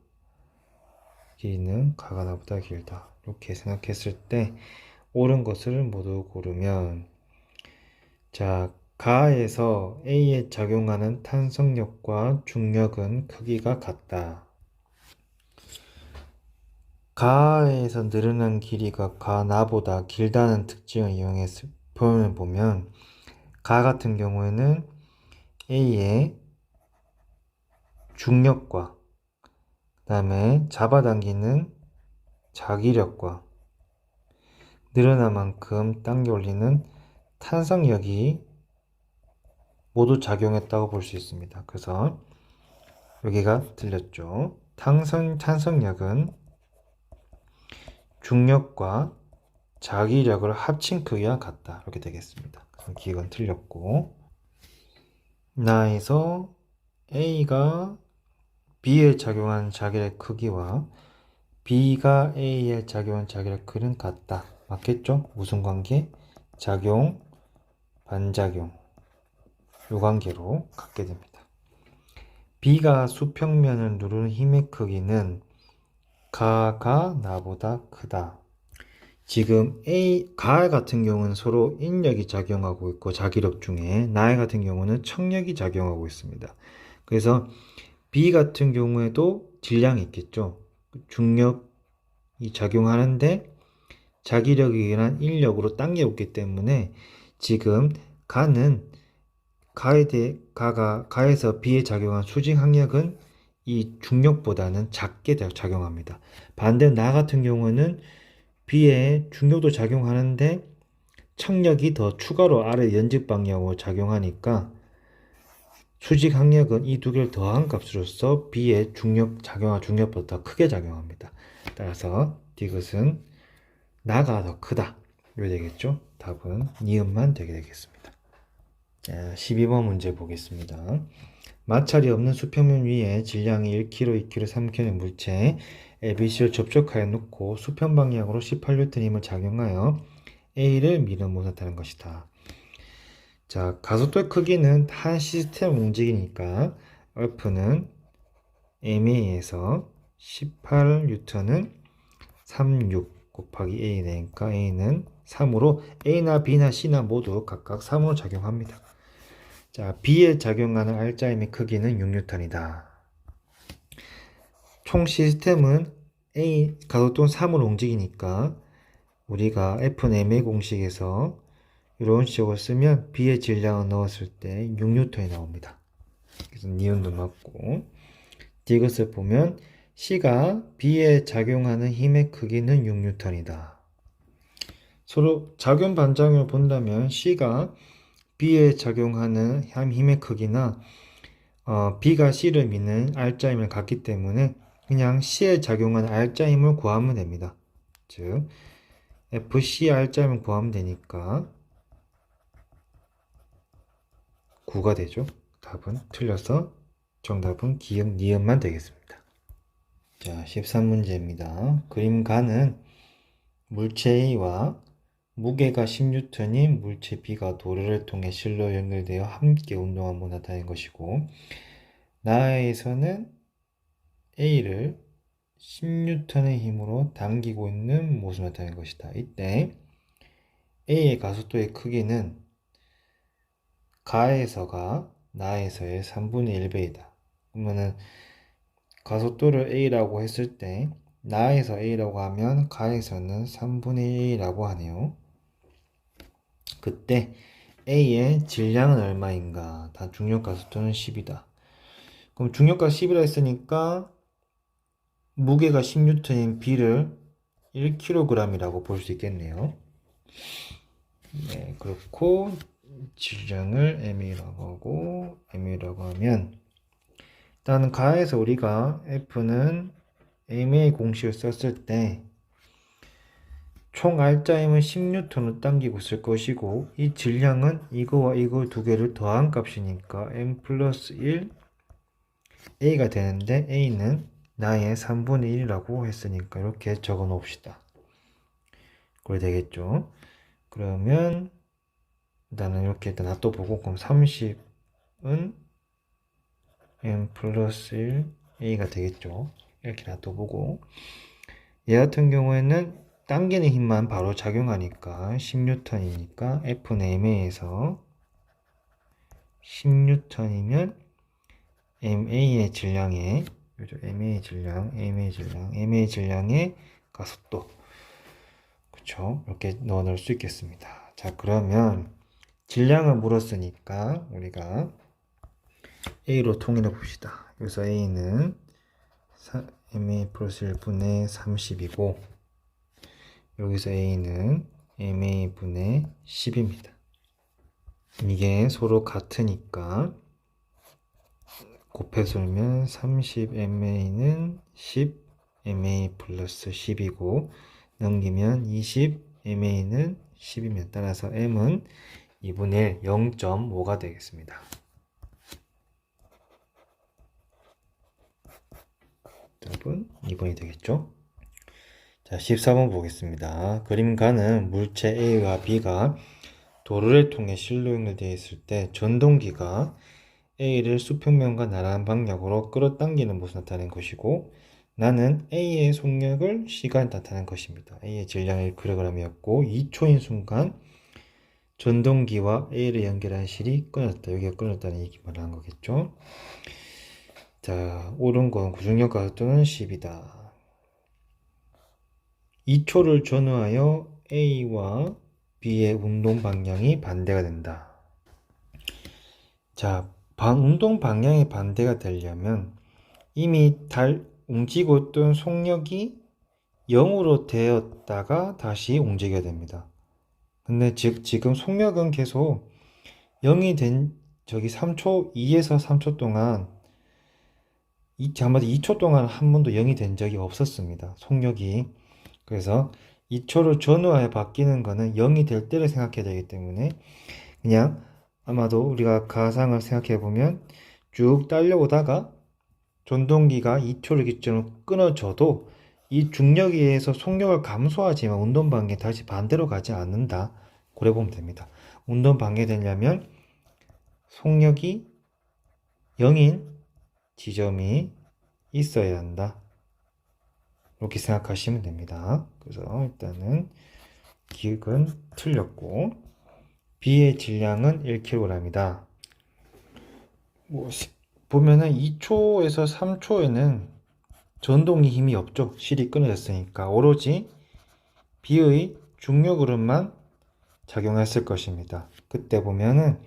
길이는 가가 나보다 길다. 이렇게 생각했을 때 옳은 것을 모두 고르면 자, 가에서 A에 작용하는 탄성력과 중력은 크기가 같다. 가에서 늘어난 길이가 가 나보다 길다는 특징을 이용해서 표현을 보면 가 같은 경우에는 A의 중력과 그 다음에 잡아당기는 자기력과 늘어난 만큼 당겨 올리는 탄성력이 모두 작용했다고 볼 수 있습니다. 그래서 여기가 틀렸죠. 탄성력은 중력과 자기력을 합친 크기와 같다. 이렇게 되겠습니다. 그래서 기억은 틀렸고 나에서 A가 B에 작용한 자기의 크기와 B가 A에 작용한 자기의 크기는 같다. 맞겠죠? 무슨 관계? 작용, 반작용. 요 관계로 갖게 됩니다. B가 수평면을 누르는 힘의 크기는 가가 나보다 크다. 지금 가 같은 경우는 서로 인력이 작용하고 있고 자기력 중에 나 같은 경우는 청력이 작용하고 있습니다. 그래서 B 같은 경우에도 질량이 있겠죠. 중력이 작용하는데 자기력에 의한 인력으로 당겨오기 때문에 지금 가에서 B에 작용한 수직 항력은 이 중력보다는 작게 작용합니다. 반대로 나 같은 경우는 B에 중력도 작용하는데 청력이 더 추가로 아래 연직 방향으로 작용하니까 수직 항력은 이 두 개를 더한 값으로서 B의 중력보다 더 크게 작용합니다. 따라서 디귿은 나가 더 크다. 이렇게 되겠죠? 답은 니은만 되게 되겠습니다. 자, 12번 문제 보겠습니다. 마찰이 없는 수평면 위에 질량이 1kg, 2kg, 3kg의 물체 ABC를 접촉하여 놓고 수평 방향으로 18N 힘을 작용하여 A를 밀어 모았다는 것이다. 자, 가속도의 크기는 한 시스템 움직이니까 F는 MA에서 18N은 36 곱하기 A 되니까 A는 3으로 A나 B나 C나 모두 각각 3으로 작용합니다. 자, B에 작용하는 R자임의 크기는 6N이다. 총 시스템은 가속도는 3으로 움직이니까 우리가 F는 MA 공식에서 이런 식으로 쓰면 B의 질량을 넣었을 때 6N이 나옵니다. 그래서 니은도 맞고 디귿을 보면 C가 B에 작용하는 힘의 크기는 6N이다. 서로 작용 반작용을 본다면 C가 B에 작용하는 힘의 크기나 B가 C를 미는 R자임을 같기 때문에 그냥 C에 작용하는 R자임을 구하면 됩니다. 즉 FC R자임을 구하면 되니까 9가 되죠. 답은 틀려서 정답은 기억 니은만 되겠습니다. 자, 13문제입니다. 그림 가는 물체 A와 무게가 10N인 물체 B가 도로를 통해 실로 연결되어 함께 운동하고 나타낸 것이고 나에서는 A를 10N의 힘으로 당기고 있는 모습을 나타낸 것이다. 이때 A의 가속도의 크기는 가에서가 나에서의 3분의 1배이다. 그러면은 가속도를 A라고 했을 때 나에서 A라고 하면 가에서는 3분의 1이라고 하네요. 그때 A의 질량은 얼마인가? 다 중력 가속도는 10이다. 그럼 중력가 10이라 했으니까 무게가 10N인 B를 1kg이라고 볼 수 있겠네요. 네, 그렇고 질량을 MA라고 하면 일단 가에서 우리가 F는 MA 공식을 썼을 때 총 R자임은 10N을 당기고 있을 것이고 이 질량은 이거와 이거 두 개를 더한 값이니까 M 플러스 1 A가 되는데 A는 나의 3분의 1이라고 했으니까 이렇게 적어 놓읍시다. 그래 되겠죠. 그러면 일단은 이렇게 일단 놔둬보고 그럼 30은 M 플러스 1 A가 되겠죠. 이렇게 놔둬보고 얘 같은 경우에는 당기는 힘만 바로 작용하니까 10N이니까 F는 MA에서 10N이면 MA의 질량에 MA의 질량의 가속도 그쵸? 이렇게 넣어 놓을 수 있겠습니다. 자, 그러면 질량을 물었으니까 우리가 A로 통일해 봅시다. 여기서 A는 MA 플러스 1분의 30이고 여기서 A는 MA분의 10입니다. 이게 서로 같으니까 곱해서 하면 30MA는 10MA 플러스 10이고 넘기면 20MA는 10이면 따라서 M은 2분의 1 0.5가 되겠습니다. 답은 2번이 되겠죠. 자, 14번 보겠습니다. 그림가는 물체 A와 B가 도로를 통해 실로 연결되어 있을 때 전동기가 A를 수평면과 나란한 방향으로 끌어당기는 모습을 나타낸 것이고, 나는 A의 속력을 시간에 나타낸 것입니다. A의 질량이 1kg이었고 2초인 순간 전동기와 A를 연결한 실이 끊어졌다. 여기가 끊어졌다는 얘기 말하는 거겠죠. 자, 옳은 건 구중력 가속도는 10이다. 2초를 전후하여 A와 B의 운동 방향이 반대가 된다. 자, 운동 방향이 반대가 되려면 이미 움직이고 있던 속력이 0으로 되었다가 다시 움직여야 됩니다. 근데 지금 속력은 계속 0이 된 2에서 3초 동안 한마디 2초 동안 한 번도 0이 된 적이 없었습니다. 속력이. 그래서 2초를 전후하여 바뀌는 거는 0이 될 때를 생각해야 되기 때문에 그냥 아마도 우리가 가상을 생각해 보면 쭉 딸려오다가 전동기가 2초를 기준으로 끊어져도 이 중력에 의해서 속력을 감소하지만 운동 방향이 다시 반대로 가지 않는다. 그래 보면 됩니다. 운동 방향이 되려면 속력이 0인 지점이 있어야 한다. 이렇게 생각하시면 됩니다. 그래서 일단은 기억은 틀렸고, B의 질량은 1kg이다. 보면은 2초에서 3초에는 전동이 힘이 없죠. 실이 끊어졌으니까 오로지 B의 중력으로만 작용했을 것입니다. 그때 보면은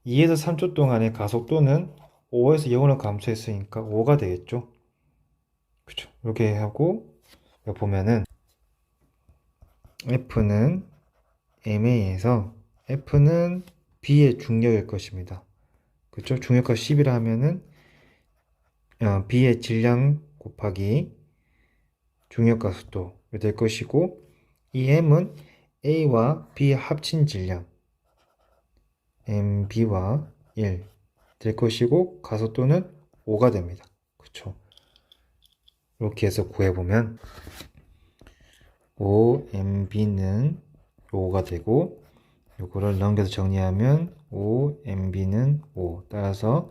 2에서 3초 동안의 가속도는 5에서 0으로 감소했으니까 5가 되겠죠. 그쵸. 이렇게 하고 보면은 F는 MA에서 F는 B의 중력일 것입니다. 그쵸? 중력가 10이라 하면은 B의 질량 곱하기 중력가 속도 될 것이고, 이 M은 A와 B의 합친 질량 MB와 1 될 것이고, 가속도는 5가 됩니다. 그쵸? 이렇게 해서 구해보면 5MB는 5가 되고, 요거를 넘겨서 정리하면 5MB는 5. 따라서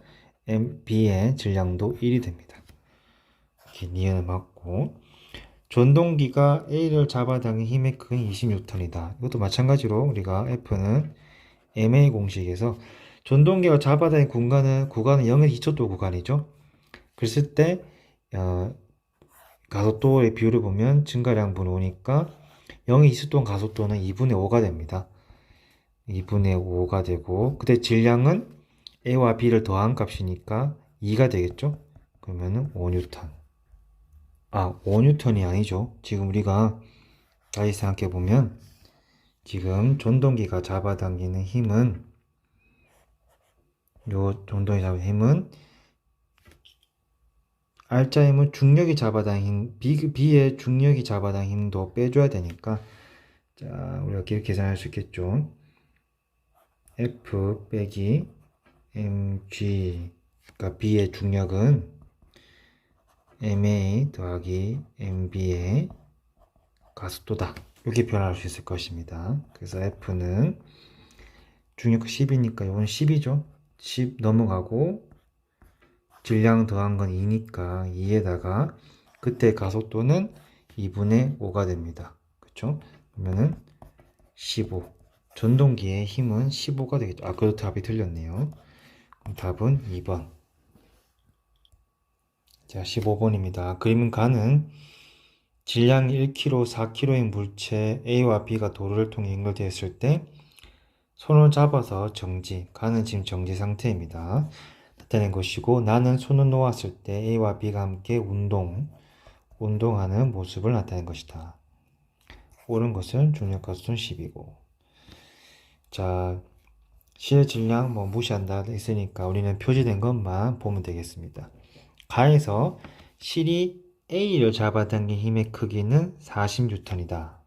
B의 질량도 1이 됩니다. 이렇게 니은을 맞고, 전동기가 A를 잡아당긴 힘의 크기는 20N이다. 이것도 마찬가지로 우리가 F는 MA 공식에서 전동기가 잡아당긴 구간은 0에서 2초도 구간이죠. 그랬을 때 가속도의 비율을 보면 증가량분 5니까 0에서 2초 동안 가속도는 2분의 5가 됩니다. 2분의 5가 되고, 그때 질량은 A와 B를 더한 값이니까 2가 되겠죠. 그러면은 5N. 5N이 아니죠. 지금 우리가 다시 생각해 보면 지금 전동기가 잡아당기는 힘은, 전동기 잡아당기는 힘은 R자 힘은 중력이 잡아당긴 B의 중력이 잡아당긴 힘도 빼줘야 되니까, 자, 우리가 이렇게 계산할 수 있겠죠. F 빼기 mg, 그러니까 B의 중력은 ma 더하기 mb의 가속도다. 이렇게 변화할 수 있을 것입니다. 그래서 F는 중력 10이니까 이건 10이죠. 10 넘어가고 질량 더한 건 2니까 2에다가 그때 가속도는 2분의 5가 됩니다. 그쵸? 그러면은 15. 전동기의 힘은 15가 되겠죠. 그래도 답이 틀렸네요. 그럼 답은 2번. 자, 15번입니다. 그림가는 질량 1kg, 4kg의 물체 A와 B가 도로를 통해 연결되었을 때 손을 잡아서 정지, 가는 지금 정지 상태입니다. 나타낸 것이고, 나는 손을 놓았을 때 A와 B가 함께 운동하는 모습을 나타낸 것이다. 옳은 것은 중력가속도는 10이고, 자, 실의 질량 무시한다 했으니까 우리는 표시된 것만 보면 되겠습니다. 가에서 실이 A를 잡아당긴 힘의 크기는 40N이다.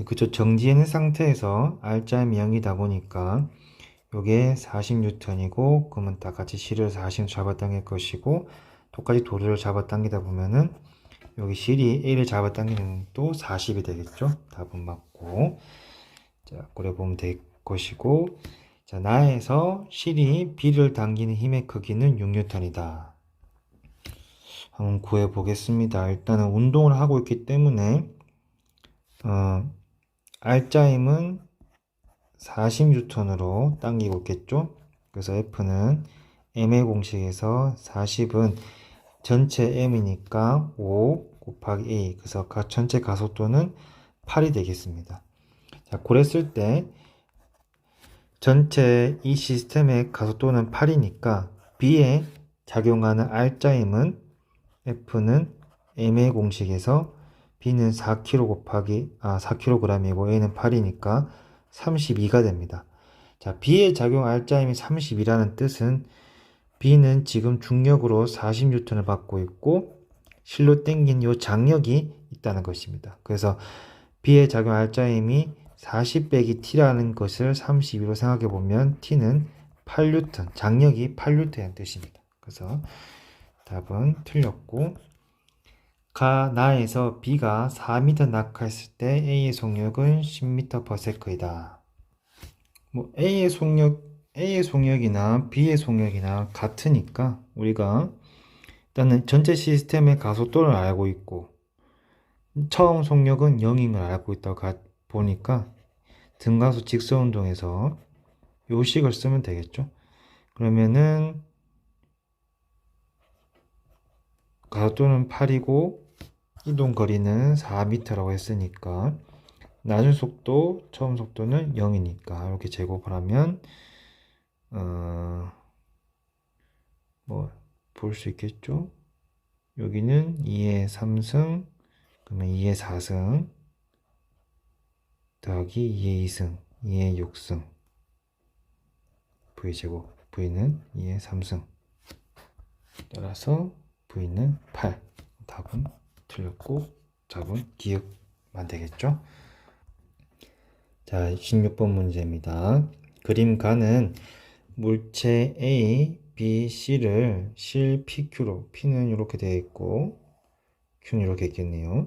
그쵸? 정지하는 상태에서 R자의 0이다 보니까 요게 40N이고, 그러면 다 같이 실을 40 잡아당길 것이고, 똑같이 도로를 잡아당기다 보면은 여기 실이 A를 잡아당기는 또 40이 되겠죠. 답은 맞고. 자, 그려보면 될 것이고. 자, 나에서 실이 B를 당기는 힘의 크기는 6N이다. 한번 구해 보겠습니다. 일단은 운동을 하고 있기 때문에 R자 힘은 40N으로 당기고 있겠죠. 그래서 F는 M의 공식에서 40은 전체 M이니까 5 곱하기 A. 그래서 전체 가속도는 8이 되겠습니다. 자, 그랬을 때 전체 이 시스템의 가속도는 8이니까 B에 작용하는 R자 힘은 F는 M의 공식에서 B는 4kg이고 A는 8이니까 32가 됩니다. 자, B에 작용 R자 힘이 32라는 뜻은 B는 지금 중력으로 40N을 받고 있고 실로 당긴 요 장력이 있다는 것입니다. 그래서 B에 작용 R자 힘이 40 빼기 T라는 것을 32로 생각해 보면 T는 8N, 장력이 8N이라는 뜻입니다. 그래서 답은 틀렸고, 나에서 B가 4m 낙하했을 때 A의 속력은 10m/s이다. 뭐 A의 속력이나 B의 속력이나 같으니까 우리가 일단은 전체 시스템의 가속도를 알고 있고 처음 속력은 0인 걸 알고 있다고 보니까 등가속 직선운동에서 요식을 쓰면 되겠죠. 그러면은 가속도는 8이고 이동 거리는 4m라고 했으니까 낮은 속도, 처음 속도는 0이니까 이렇게 제곱을 하면 뭐 볼 수 있겠죠. 여기는 2의 3승 그러면 2의 4승 더하기 2의 2승 2의 6승 V제곱 V는 2의 3승 따라서 V는 8. 답은 틀렸고 답은 기억만 되겠죠. 자, 16번 문제입니다. 그림 가는 물체 A, B, C를 실 PQ로, P는 이렇게 되어 있고 Q는 이렇게 있겠네요.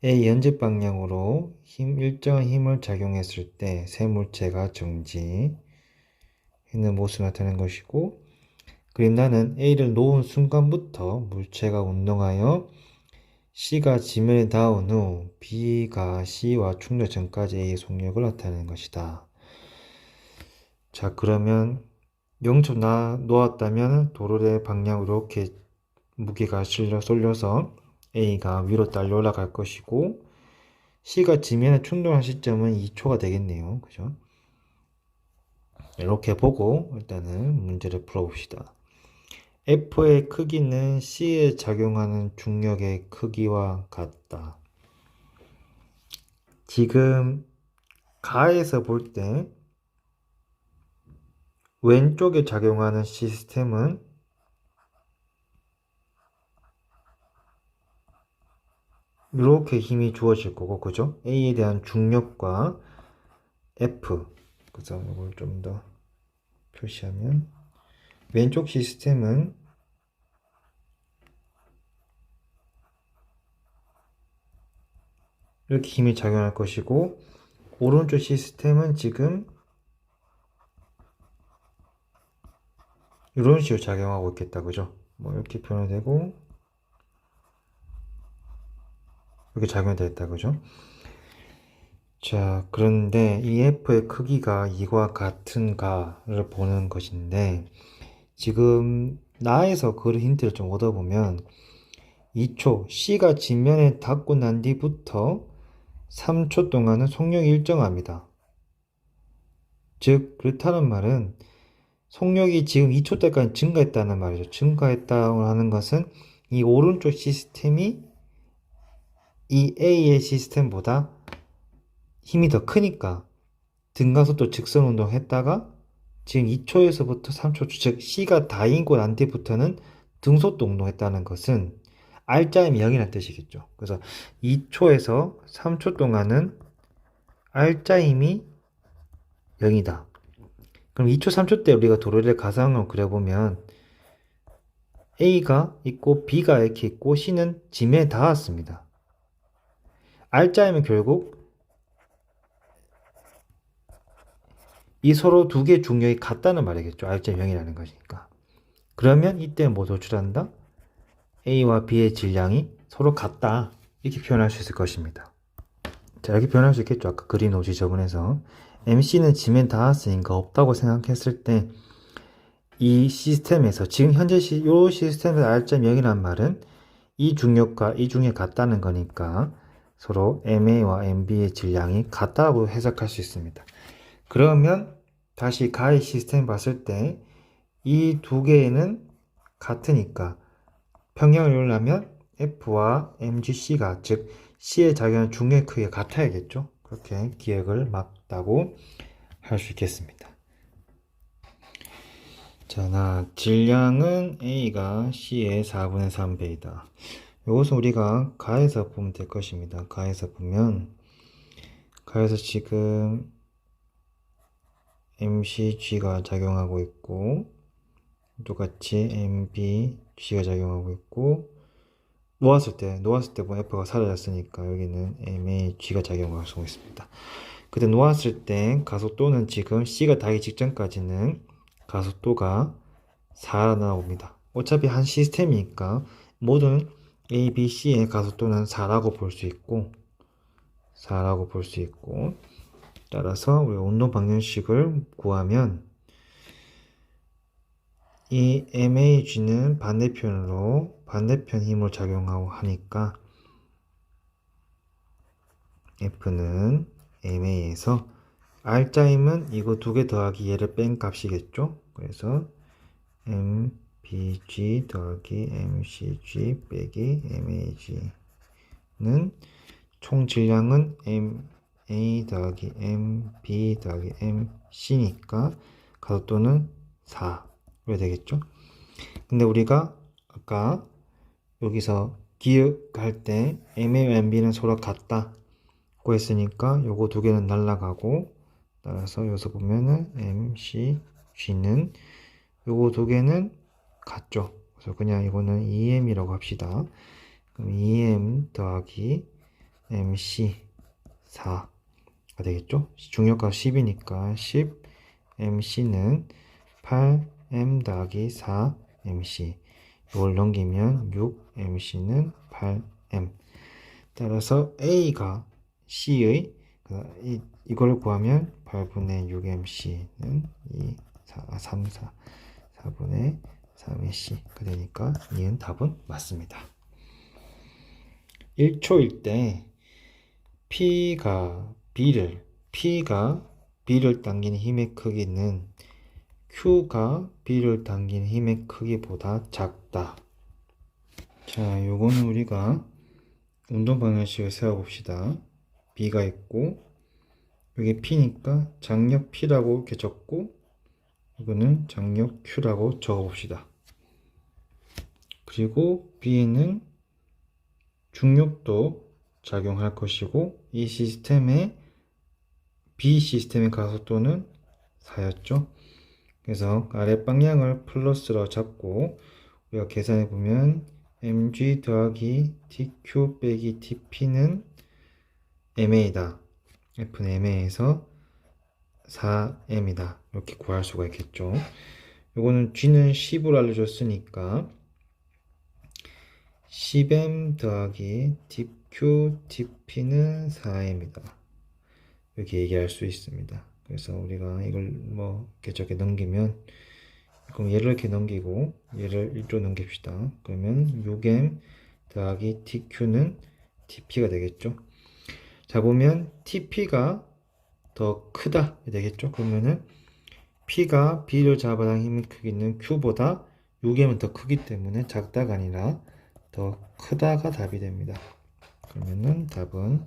A 연집 방향으로 일정한 힘을 작용했을 때 세 물체가 정지했는 모습을 나타내는 것이고, 그림 나는 A를 놓은 순간부터 물체가 운동하여 C가 지면에 닿은 후 B가 C와 충돌 전까지 A의 속력을 나타내는 것이다. 자, 그러면 0점 놓았다면 도로의 방향으로 이렇게 무게가 쏠려서 A가 위로 딸려 올라갈 것이고 C가 지면에 충돌한 시점은 2초가 되겠네요. 그죠? 이렇게 보고 일단은 문제를 풀어봅시다. F의 크기는 C에 작용하는 중력의 크기와 같다. 지금 가에서 볼 때 왼쪽에 작용하는 시스템은 이렇게 힘이 주어질 거고, 그죠? A에 대한 중력과 F. 그래서 이걸 좀 더 표시하면 왼쪽 시스템은 이렇게 힘이 작용할 것이고, 오른쪽 시스템은 지금 이런 식으로 작용하고 있겠다, 그죠? 뭐 이렇게 표현되고 이렇게 작용이 됐다, 그죠? 자, 그런데 이 F의 크기가 이와 같은가를 보는 것인데, 지금 나에서 그 힌트를 좀 얻어보면 2초, C가 지면에 닿고 난 뒤부터 3초 동안은 속력이 일정합니다. 즉, 그렇다는 말은 속력이 지금 2초 때까지 증가했다는 말이죠. 증가했다고 하는 것은 이 오른쪽 시스템이 이 A의 시스템보다 힘이 더 크니까 등가속도 직선 운동 했다가 지금 2초에서부터 3초, 즉 C가 다인고 난 뒤부터는 등속도 운동했다는 것은 R자임이 0이라는 뜻이겠죠. 그래서 2초에서 3초 동안은 R자임이 0이다. 그럼 2초, 3초 때 우리가 도로를 가상으로 그려보면 A가 있고 B가 이렇게 있고 C는 짐에 닿았습니다. R자이면 결국 이 서로 두 개의 중력이 같다는 말이겠죠. R자 0이라는 것이니까. 그러면 이때 뭐 도출한다? A와 B의 질량이 서로 같다. 이렇게 표현할 수 있을 것입니다. 자, 이렇게 표현할 수 있겠죠. 아까 그린 오지 저분에서 MC는 짐에 닿았으니까 없다고 생각했을 때 이 시스템에서 지금 현재 이 시스템에서 R자 0이란 말은 이 중력과 이 중에 같다는 거니까 서로 MA와 MB의 질량이 같다고 해석할 수 있습니다. 그러면 다시 가의 시스템 봤을 때 이 두 개는 같으니까 평형을 이루려면 F와 MGC가 즉 C의 작용하는 중력의 크기가 같아야겠죠. 그렇게 기억을 맞다고 할 수 있겠습니다. 자, 질량은 A가 C의 4분의 3배이다. 이것은 우리가 가에서 보면 될 것입니다. 가에서 보면 가에서 지금 MCG가 작용하고 있고 똑같이 MBG가 작용하고 있고 놓았을 때 뭐 F가 사라졌으니까 여기는 MAG가 작용하고 있습니다. 그때 놓았을 때 가속도는 지금 C가 닿기 직전까지는 가속도가 4가 나옵니다. 어차피 한 시스템이니까 모든 A, B, C의 가속도는 4라고 볼 수 있고 따라서 우리 운동 방정식을 구하면 이 MAG는 반대편 힘을 작용하고 하니까 F는 MA에서 R자임은 이거 두 개 더하기 얘를 뺀 값이겠죠. 그래서 MBG 더하기 MCG 빼기 MAG는 총 질량은 MA 더하기 MB 더하기 MC니까 가속도는 4 이렇게 되겠죠. 근데 우리가 아까 여기서 기억할 때 MA와 MB는 서로 같다고 했으니까 요거 두 개는 날라가고 따라서 여기서 보면은 MCG는 요거 두 개는 같죠. 그래서 그냥 이거는 EM이라고 합시다. 그럼 EM 더하기 MC 4가 되겠죠. 중력값 10이니까 10 MC는 8M 더하기 4 MC 이걸 넘기면 6 MC는 8M 따라서 A가 C의 이걸 구하면 8분의 6 MC는 2, 3, 4분의 3의 C가 되니까 이은 답은 맞습니다. 1초일 때 P가 B를 당기는 힘의 크기는 Q가 B를 당기는 힘의 크기보다 작다. 자, 요거는 우리가 운동 방정식을 세워봅시다. B가 있고 여기 P니까 장력 P라고 이렇게 적고 이거는 장력 Q라고 적어봅시다. 그리고 B에는 중력도 작용할 것이고 이 시스템의 B 시스템의 가속도는 4였죠. 그래서 아래 방향을 플러스로 잡고 우리가 계산해 보면 mg 더하기 tq 빼기 tp는 ma다. f는 ma에서 4m이다. 이렇게 구할 수가 있겠죠. 요거는 g는 10으로 알려줬으니까 10m 더하기 dq dp는 4m이다. 이렇게 얘기할 수 있습니다. 그래서 우리가 이걸 뭐 이렇게 저렇게 넘기면 그럼 얘를 이렇게 넘기고 얘를 이쪽 넘깁시다. 그러면 6m 더하기 tq는 tp가 되겠죠. 자, 보면 tp가 더 크다 되겠죠. 그러면은 p가 b를 잡아당 힘의 크기는 q보다 6m은 더 크기 때문에 작다가 아니라 더 크다가 답이 됩니다. 그러면은 답은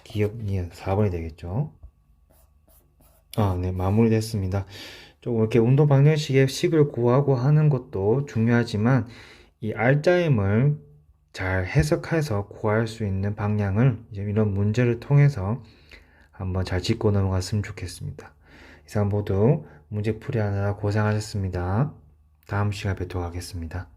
기억 니은 4번이 되겠죠. 네, 마무리됐습니다. 조금 이렇게 운동 방정식의 식을 구하고 하는 것도 중요하지만 이 R자임을 잘 해석해서 구할 수 있는 방향을 이제 이런 문제를 통해서 한번 잘 짚고 넘어갔으면 좋겠습니다. 이상 모두 문제 풀이하느라 고생하셨습니다. 다음 시간에 뵙도록 하겠습니다.